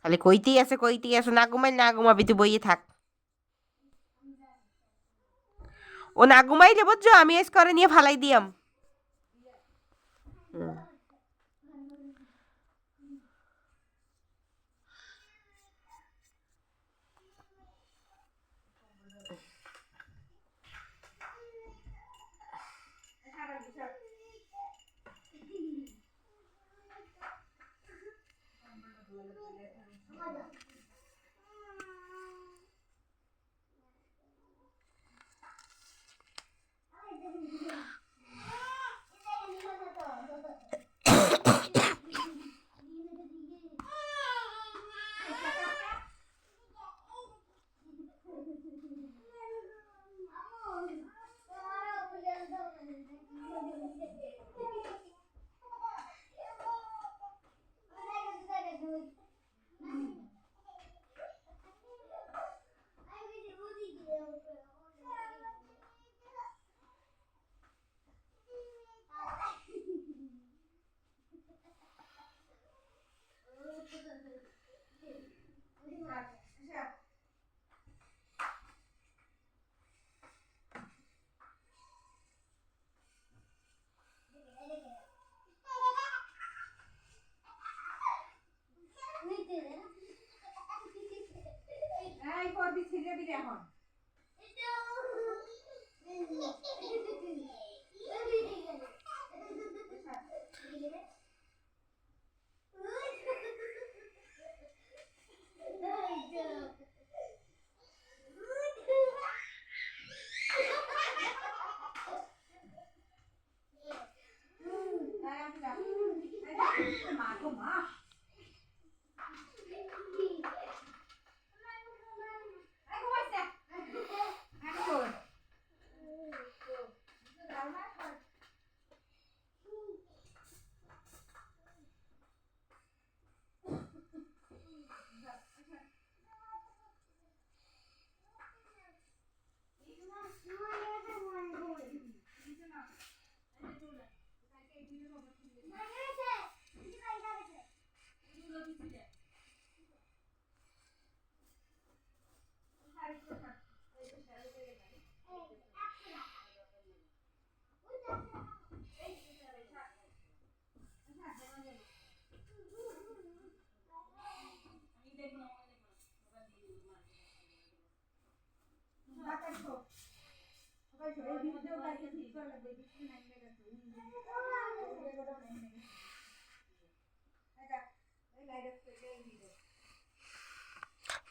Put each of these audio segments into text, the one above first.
খালি কইতেই আছে, না ঘুমাবি, তুই বইয়ে থাক। ও না ঘুমাইলে বুঝছো, আমি এস করে নিয়ে ফালাই দিয়াম। হুম।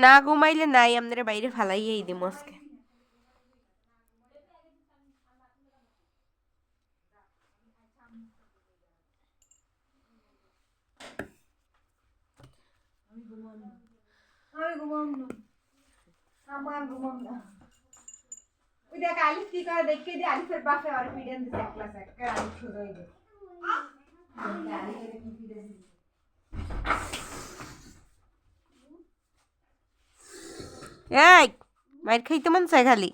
না ঘুমাইলে নাই, আমাদের বাইরে ফালাইয়াই দিম আজকে। ওই দেখ আলিফ কি করে দেখে দিয়ে আলিফের বাপে আর পিডেন দিতে এক ক্লাস এক আলিফ শুরু হয়ে যায়। এই মাইর খাইতে মন চায় খালি।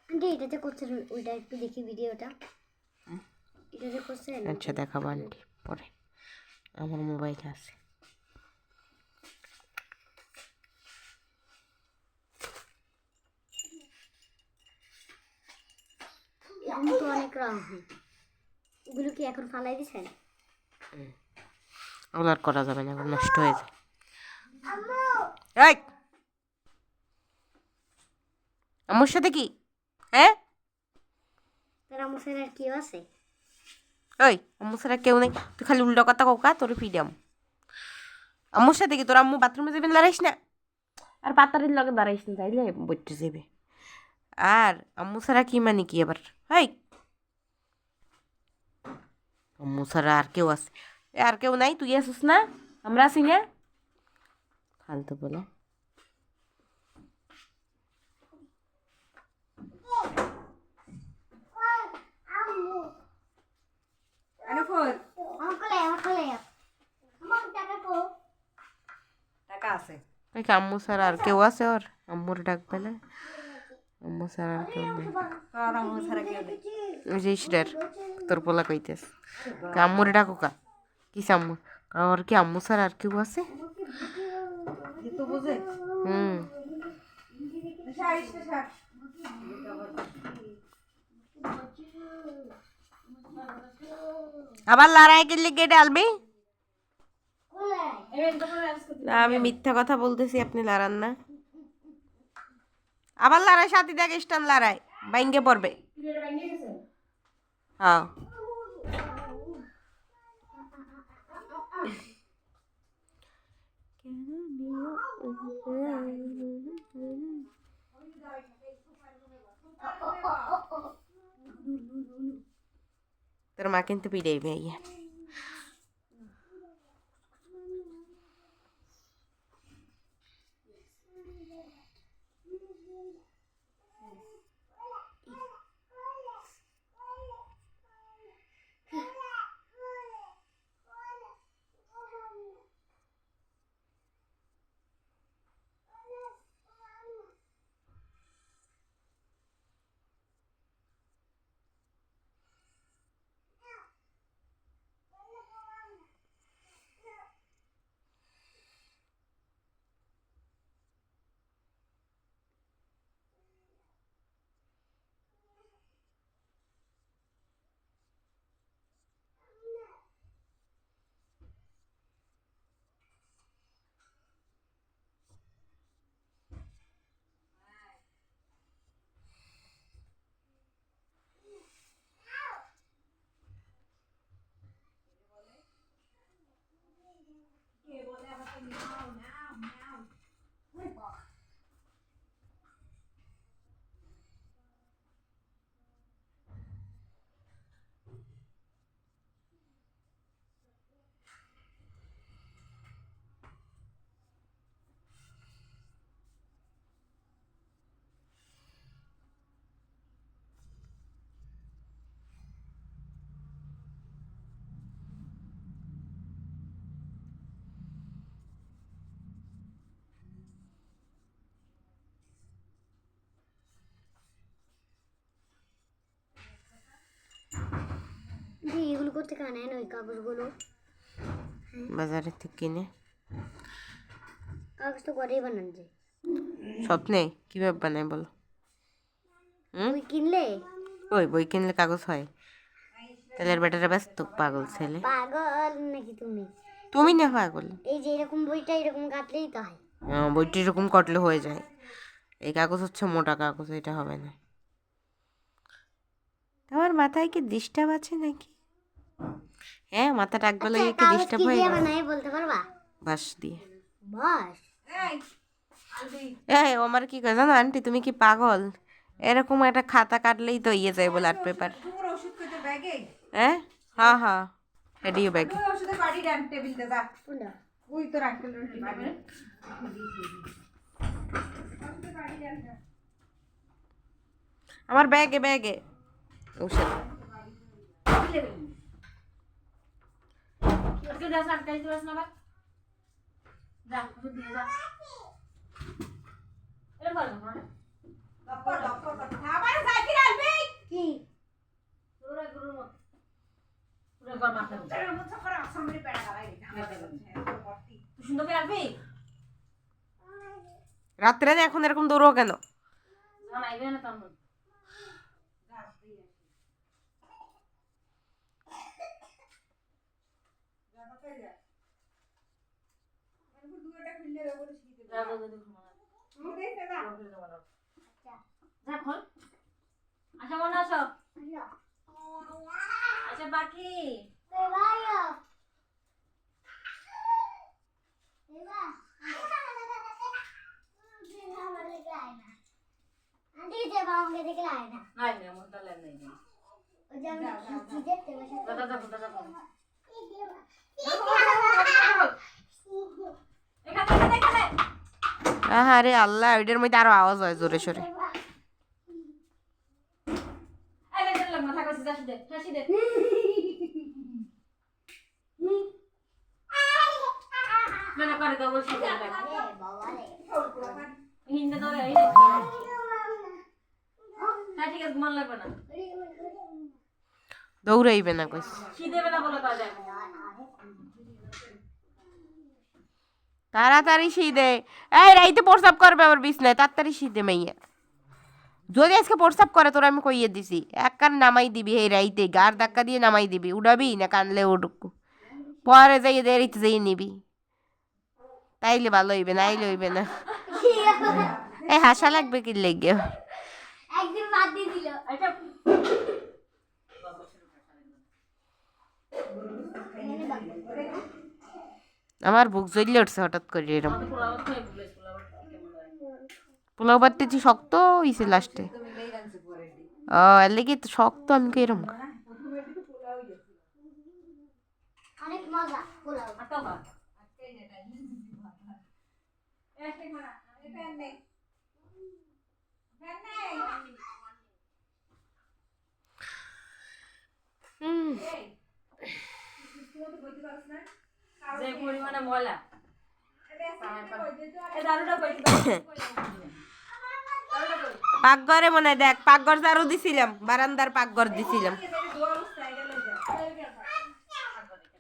আন্টি এটাতে করছেন ওইটা একটু দেখি ভিডিওটা, এটাতে করছেন। আচ্ছা দেখাবো আন্টি পরে, আমার মোবাইলে আছে। এখন তো অনেক রং হয়, ওগুলো কি এখন ফালাই দিছেন? ওগুলো আর করা যাবে না, এখন নষ্ট হয়ে যায়। এই আম্মুর সাথে কি? হ্যাঁ তার আমার সাথে আর কেউ আছে? ওই আম্মুর সাথে কেউ নেই, তুই খালি উল্টো কথা কৌকা, তোর ফিডাম। আম্মুর সাথে কি তোর আম্মু বাথরুমে যাবেন, দাঁড়াইস না। আর পাতারির লগে দাঁড়াইস না, যাইলে বইতে যাবে। আর আম্মু ছাড়া কি মানে কি আবার? হাই, আম্মু ছাড়া আর কেউ আছে? আর কেউ নাই? তুই আসিস না? আমরা আছি না? ফালতু বলে। আনুফুল আমার টাকা কো টাকা আছে। দেখ আম্মু ছাড়া আর কেউ আছে ওর? আম্মুর ডাকবে না? আম্মু ছাড়া আর কেউ নেই। তোর আম্মু ছাড়া কেউ নেই। ওই যে ইসরার তোর পোলা কইতেস আম্মুরে ডাকো কা? কিস আম্মু? ওর কি আম্মু ছাড়া আর কেউ আছে? যে তো বুঝে হুম। আবার লড়াই করলে কে ডালবি? না, আমি মিথ্যা কথা বলতেছি, আপনি লড়ান না। আবার লড়াই, সাথী দেখ স্টান লড়াই বাইঙ্গে পড়বে। হ্যাঁ, তোর মা কিন্তু পিড়াই ভাইয়া। এগুলো করতে কানে না ওই কাগজগুলো বাজারের থেকে কিনে। কাগজ তো করেই বানান যায়। স্বপ্নে কিভাবে বানায় বলো? তুই কিনলে ওই বই কিনলে কাগজ হয়? তেলের ব্যাটারে ব্যস্ত পাগল ছেলে। পাগল নাকি তুমি? তুমি না পাগল? এই যে এরকম বইটা এরকম কাটলেই তো হয়। বইটি এরকম কটলে হয়ে যায়। এই কাগজ হচ্ছে মোটা কাগজ, এটা হবে না। তোমার মাথায় কি ডিস্টার্ব আছে নাকি? হ্যাঁ, মাথা ডাকবে লাগে কি কাগজ ডিস্টার্ব কি হয়ে দিয়ে গেছে? বানায় বলতে পারবা? বাঁশ দিয়ে। বাস এই ও আমার কি কয় জানো আন্টি, তুমি কি পাগল? এরকম একটা খাতা কাটলেই তো ইয়ে যায় বলে, আর্ট পেপার। তোমার ওষুধ কইতে ব্যাগে হ্যাঁ হ্যাঁ হ্যাঁ, এডিও ব্যাগ। ওই ওষুধের বাড়ি ডান টেবিলতে যা। কোনটা? ওই তোর আঙ্কেলের টেবিলে আমার ব্যাগে ব্যাগে ঔষধ। দপ্পর দপ্পর কথা আবার যাই কি রাখবি কি রাত্রে না এখন এরকম দৌড়ো কেন? আচ্ছা মনে আছো? আচ্ছা বাকি আন্টি দিতে আমাকে দেখলে আয় না নাই না মন তালে নাই ওই যে আমি কি দেখতে বসে দাদা দাদা এখানে আরে আল্লাহ, ওইটার মধ্যে আরো আওয়াজ হয় জোরে সোরে। আরে চল মাথা কইছিস হাসি দে না করে দাও বলছি বাবা রে হিন্দে ধরে এই না ঠিক আছে মন লাগবে না দৌড়াইবে না কইস। শি দেবে না বলে কাজ যায় তাড়াতাড়ি শীতে, এই রাইতে প্রস্রাব করবে আমার বিছনায়, তাড়াতাড়ি শীতে মাইয়া। যদি আজকে প্রস্রাব করে তোর আমি কইয়ে দিছি, এক কান নামাই দিবি এই রাইতে, গার ধাক্কা দিয়ে নামাই দিবি, উড়াবি না কানলে উঠুক, পরে যাইয়ে দেরিতে যাইয়ে নিবি, তাইলে ভালো হইবে, নাইলে হইবে না। এই হাসা লাগবে কি লেগে? একদিন বাদ দিয়ে দিল আচ্ছা আমার বুক জ্বললে উঠছে হঠাৎ করে এরকম। পুরো খেয়ে বলেছ পোলাও বাটতেছি শক্ত হইছে লাস্টে। এর লেগে তো শক্ত, আমি কি এরকম অনেক মজা পোলাও আটা বা যে পরিমাণে ময়লা এ দারুটা কই পাকঘরে মনে হয় দেখ, পাকঘর ঝাড়ু দিছিলাম, বারান্দার পাকঘর দিছিলাম।